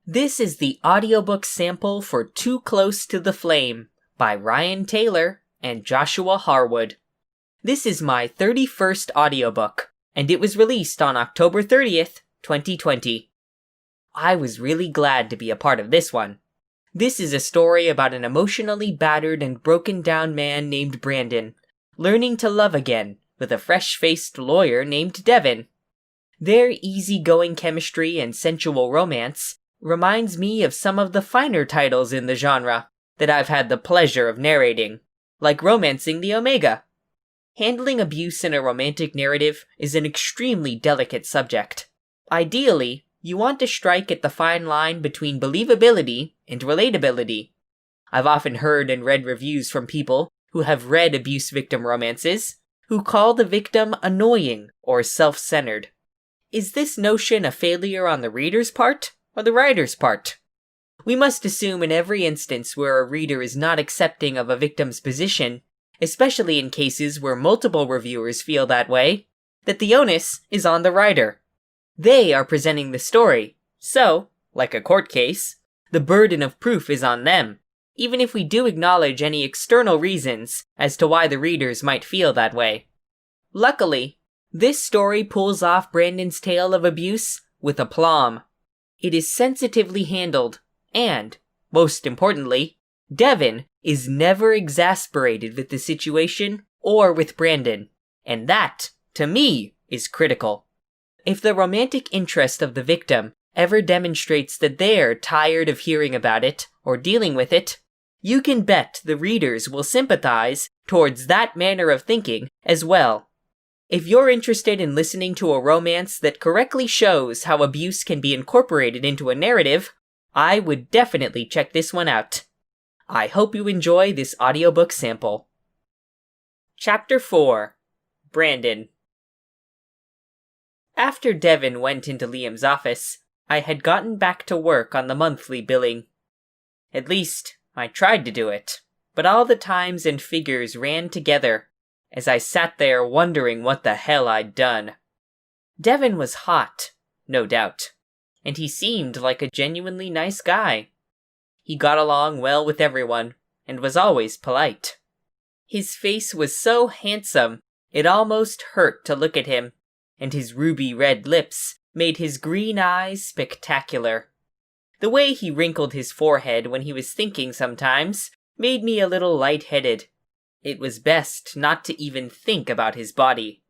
This is the audiobook sample for Too Close to the Flame by Ryan Taylor and Joshua Harwood. This is my 31st audiobook, and it was released on October 30th, 2020. I was really glad to be a part of this one. This is a story about an emotionally battered and broken down man named Brandon, learning to love again with a fresh-faced lawyer named Devin. Their easygoing chemistry and sensual romance reminds me of some of the finer titles in the genre that I've had the pleasure of narrating, like Romancing the Omega. Handling abuse in a romantic narrative is an extremely delicate subject. Ideally, you want to strike at the fine line between believability and relatability. I've often heard and read reviews from people who have read abuse victim romances who call the victim annoying or self-centered. Is this notion a failure on the reader's part or the writer's part? We must assume in every instance where a reader is not accepting of a victim's position, especially in cases where multiple reviewers feel that way, that the onus is on the writer. They are presenting the story, so, like a court case, the burden of proof is on them, even if we do acknowledge any external reasons as to why the readers might feel that way. Luckily, this story pulls off Brandon's tale of abuse with aplomb. It is sensitively handled, and, most importantly, Devin is never exasperated with the situation or with Brandon, and that, to me, is critical. If the romantic interest of the victim ever demonstrates that they're tired of hearing about it or dealing with it, you can bet the readers will sympathize towards that manner of thinking as well. If you're interested in listening to a romance that correctly shows how abuse can be incorporated into a narrative, I would definitely check this one out. I hope you enjoy this audiobook sample. Chapter 4. Brandon. After Devin went into Liam's office, I had gotten back to work on the monthly billing. At least, I tried to do it, but all the times and figures ran together as I sat there wondering what the hell I'd done. Devin was hot, no doubt, and he seemed like a genuinely nice guy. He got along well with everyone, and was always polite. His face was so handsome, it almost hurt to look at him, and his ruby red lips made his green eyes spectacular. The way he wrinkled his forehead when he was thinking sometimes made me a little lightheaded. It was best not to even think about his body.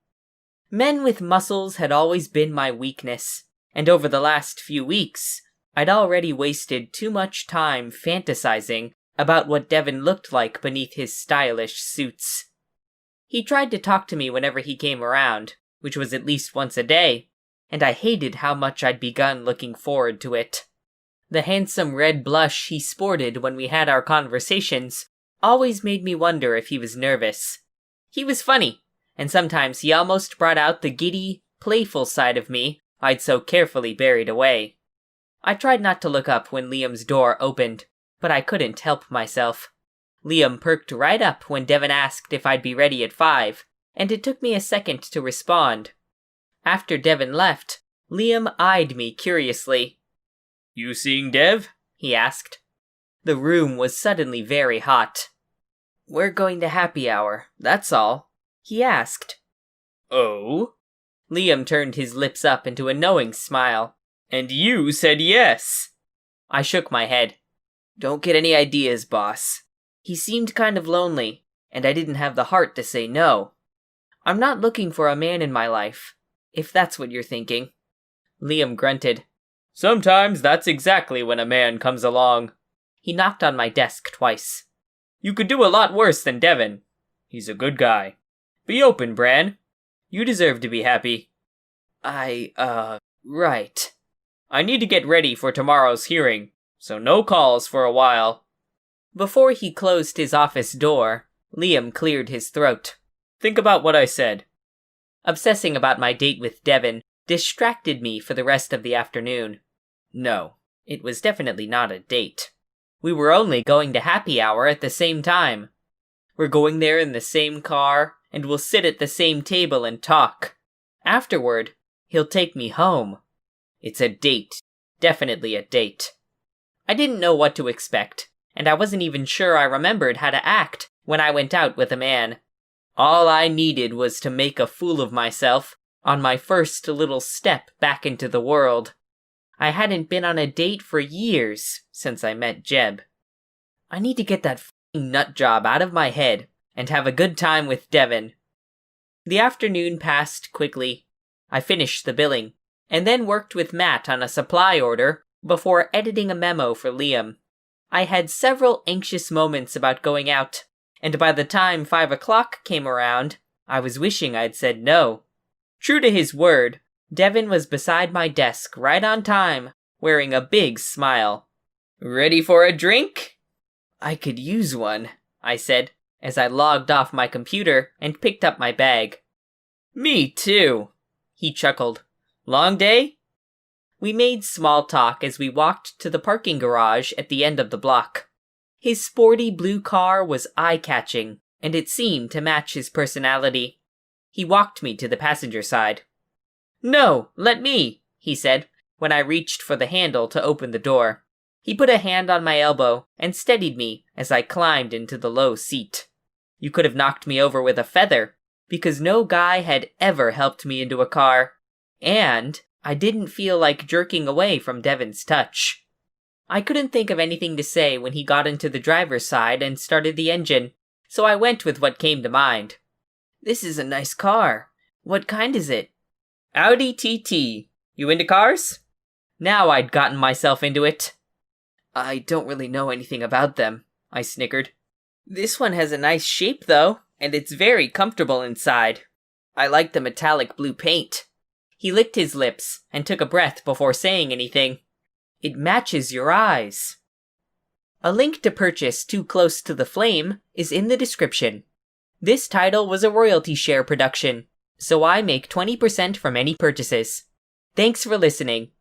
Men with muscles had always been my weakness, and over the last few weeks, I'd already wasted too much time fantasizing about what Devin looked like beneath his stylish suits. He tried to talk to me whenever he came around, which was at least once a day, and I hated how much I'd begun looking forward to it. The handsome red blush he sported when we had our conversations always made me wonder if he was nervous. He was funny, and sometimes he almost brought out the giddy, playful side of me I'd so carefully buried away. I tried not to look up when Liam's door opened, but I couldn't help myself. Liam perked right up when Devin asked if I'd be ready at 5, and it took me a second to respond. After Devin left, Liam eyed me curiously. "You seeing Dev?" he asked. The room was suddenly very hot. "We're going to happy hour, that's all," he asked. "Oh?" Liam turned his lips up into a knowing smile. "And you said yes." I shook my head. "Don't get any ideas, boss. He seemed kind of lonely, and I didn't have the heart to say no. I'm not looking for a man in my life, if that's what you're thinking." Liam grunted. "Sometimes that's exactly when a man comes along." He knocked on my desk twice. "You could do a lot worse than Devin. He's a good guy. Be open, Bran. You deserve to be happy." Right. "I need to get ready for tomorrow's hearing, so no calls for a while." Before he closed his office door, Liam cleared his throat. "Think about what I said." Obsessing about my date with Devin distracted me for the rest of the afternoon. No, it was definitely not a date. We were only going to happy hour at the same time. We're going there in the same car, and we'll sit at the same table and talk. Afterward, he'll take me home. It's a date. Definitely a date. I didn't know what to expect, and I wasn't even sure I remembered how to act when I went out with a man. All I needed was to make a fool of myself on my first little step back into the world. I hadn't been on a date for years since I met Jeb. I need to get that f***ing nut job out of my head and have a good time with Devin. The afternoon passed quickly. I finished the billing, and then worked with Matt on a supply order before editing a memo for Liam. I had several anxious moments about going out, and by the time 5 o'clock came around, I was wishing I'd said no. True to his word, Devin was beside my desk right on time, wearing a big smile. "Ready for a drink?" "I could use one," I said, as I logged off my computer and picked up my bag. "Me too," he chuckled. "Long day?" We made small talk as we walked to the parking garage at the end of the block. His sporty blue car was eye-catching, and it seemed to match his personality. He walked me to the passenger side. "No, let me," he said, when I reached for the handle to open the door. He put a hand on my elbow and steadied me as I climbed into the low seat. You could have knocked me over with a feather, because no guy had ever helped me into a car, and I didn't feel like jerking away from Devin's touch. I couldn't think of anything to say when he got into the driver's side and started the engine, so I went with what came to mind. "This is a nice car. What kind is it?" "Audi TT. You into cars?" Now I'd gotten myself into it. "I don't really know anything about them," I snickered. "This one has a nice shape, though, and it's very comfortable inside. I like the metallic blue paint." He licked his lips and took a breath before saying anything. "It matches your eyes." A link to purchase Too Close to the Flame is in the description. This title was a royalty share production, so I make 20% from any purchases. Thanks for listening,